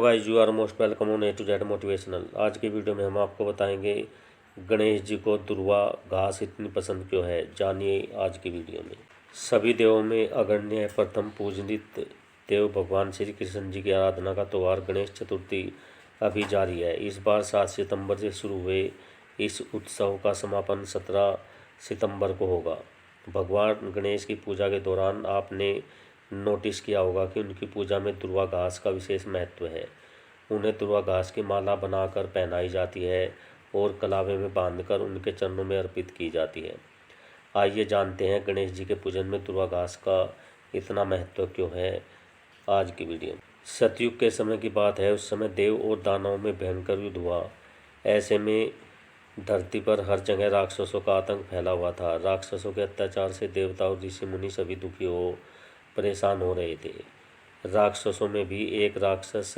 Guys, you are most welcome on A to Z motivational. आज की video में हम आपको बताएंगे गणेश जी को दुर्वा घास इतनी पसंद क्यों है। जानिए आज की वीडियो में। सभी देवों में अग्रण्य प्रथम पूजनीत देव भगवान श्री कृष्ण जी की आराधना का त्यौहार गणेश चतुर्थी अभी जारी है। इस बार 7 सितंबर से शुरू हुए इस उत्सव का समापन 17 सितंबर को होगा। भगवान गणेश की पूजा के दौरान आपने नोटिस किया होगा कि उनकी पूजा में दुर्वा घास का विशेष महत्व है। उन्हें दुर्वा घास की माला बनाकर पहनाई जाती है और कलावे में बांधकर उनके चरणों में अर्पित की जाती है। आइए जानते हैं गणेश जी के पूजन में दुर्वा घास का इतना महत्व क्यों है आज की वीडियो में। सतयुग के समय की बात है। उस समय देव और दानवों में भयंकर युद्ध हुआ। ऐसे में धरती पर हर जगह राक्षसों का आतंक फैला हुआ था। राक्षसों के अत्याचार से देवता और ऋषि मुनि सभी दुखी हो परेशान हो रहे थे। राक्षसों में भी एक राक्षस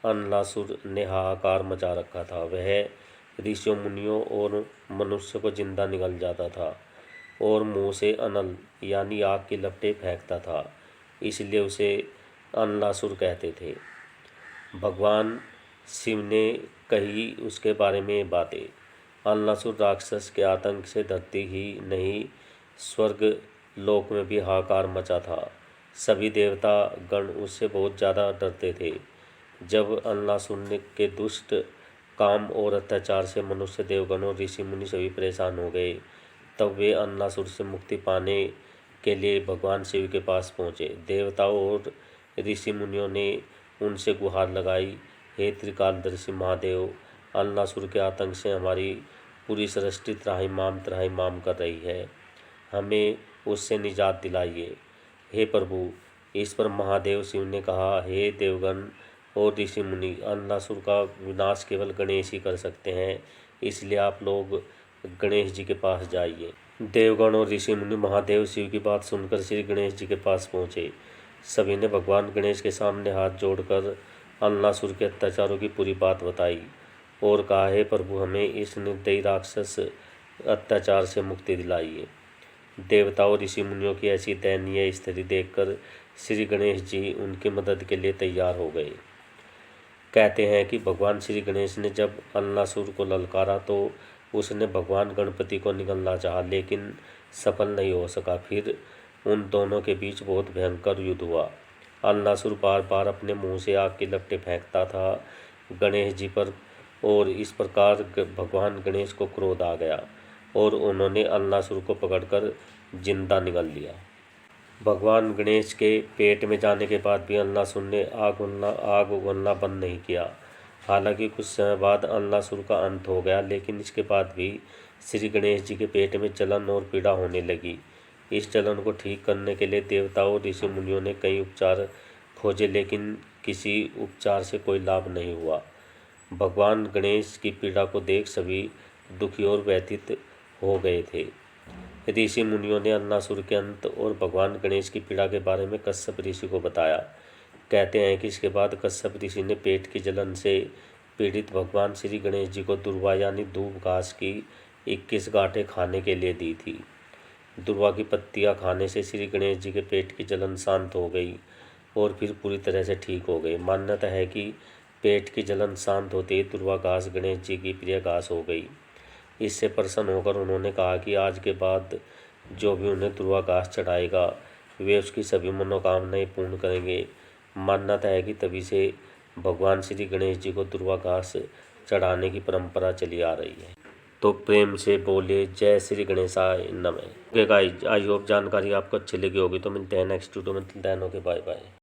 अनलासुर ने हाहाकार मचा रखा था। वह ऋषियों मुनियों और मनुष्य को जिंदा निगल जाता था और मुंह से अनल यानी आग की लपटें फेंकता था, इसलिए उसे अनलासुर कहते थे। भगवान शिव ने कही उसके बारे में बातें। अनलासुर राक्षस के आतंक से धरती ही नहीं स्वर्ग लोक में भी हाहाकार मचा था। सभी देवता गण उससे बहुत ज़्यादा डरते थे। जब अनलासुर के दुष्ट काम और अत्याचार से मनुष्य देवगण और ऋषि मुनि सभी परेशान हो गए, तब वे अनलासुर से मुक्ति पाने के लिए भगवान शिव के पास पहुँचे। देवताओं और ऋषि मुनियों ने उनसे गुहार लगाई, हे त्रिकालदर्शी महादेव, अनलासुर के आतंक से हमारी पूरी सृष्टि त्राहिमाम कर रही है, हमें उससे निजात दिलाइए। हे प्रभु। इस पर महादेव शिव ने कहा, हे देवगण और ऋषि मुनि, अनलासुर का विनाश केवल गणेश ही कर सकते हैं, इसलिए आप लोग गणेश जी के पास जाइए। देवगण और ऋषि मुनि महादेव शिव की बात सुनकर श्री गणेश जी के पास पहुँचे। सभी ने भगवान गणेश के सामने हाथ जोड़कर अनलासुर के अत्याचारों की पूरी बात बताई और कहा, हे प्रभु, हमें इस निर्दयी राक्षस अत्याचार से मुक्ति दिलाइए। देवताओं ऋषि मुनियों की ऐसी दयनीय स्थिति देखकर श्री गणेश जी उनकी मदद के लिए तैयार हो गए। कहते हैं कि भगवान श्री गणेश ने जब अनलासुर को ललकारा तो उसने भगवान गणपति को निगलना चाहा, लेकिन सफल नहीं हो सका। फिर उन दोनों के बीच बहुत भयंकर युद्ध हुआ। अनलासुर बार बार अपने मुंह से आग की लपटें फेंकता था गणेश जी पर, और इस प्रकार भगवान गणेश को क्रोध आ गया और उन्होंने अनलासुर को पकड़कर जिंदा निगल लिया। भगवान गणेश के पेट में जाने के बाद भी अनलासुर ने आग उगलना बंद नहीं किया। हालांकि कुछ समय बाद अनलासुर का अंत हो गया, लेकिन इसके बाद भी श्री गणेश जी के पेट में जलन और पीड़ा होने लगी। इस जलन को ठीक करने के लिए देवताओं और ऋषि मुनियों ने कई उपचार खोजे, लेकिन किसी उपचार से कोई लाभ नहीं हुआ। भगवान गणेश की पीड़ा को देख सभी दुखी और व्यथित हो गए थे। ऋषि मुनियों ने अनलासुर के अंत और भगवान गणेश की पीड़ा के बारे में कश्यप ऋषि को बताया। कहते हैं कि इसके बाद कश्यप ऋषि ने पेट की जलन से पीड़ित भगवान श्री गणेश जी को दुर्वा यानी दूब घास की 21 गांठें खाने के लिए दी थी। दुर्वा की पत्तियां खाने से श्री गणेश जी के पेट की जलन शांत हो गई और फिर पूरी तरह से ठीक हो गई। मान्यता है कि पेट की जलन शांत होते ही दुर्वा घास गणेश जी की प्रिय घास हो गई। इससे प्रसन्न होकर उन्होंने कहा कि आज के बाद जो भी उन्हें दुर्वा घास चढ़ाएगा वे उसकी सभी मनोकामनाएं पूर्ण करेंगे। मान्यता है कि तभी से भगवान श्री गणेश जी को दुर्वा घास चढ़ाने की परंपरा चली आ रही है। तो प्रेम से बोले जय श्री गणेशाय नमः। गाइस, आई होप जानकारी आपको अच्छी लगी होगी। तो मिलते हैं नेक्स्ट वीडियो में। Bye bye.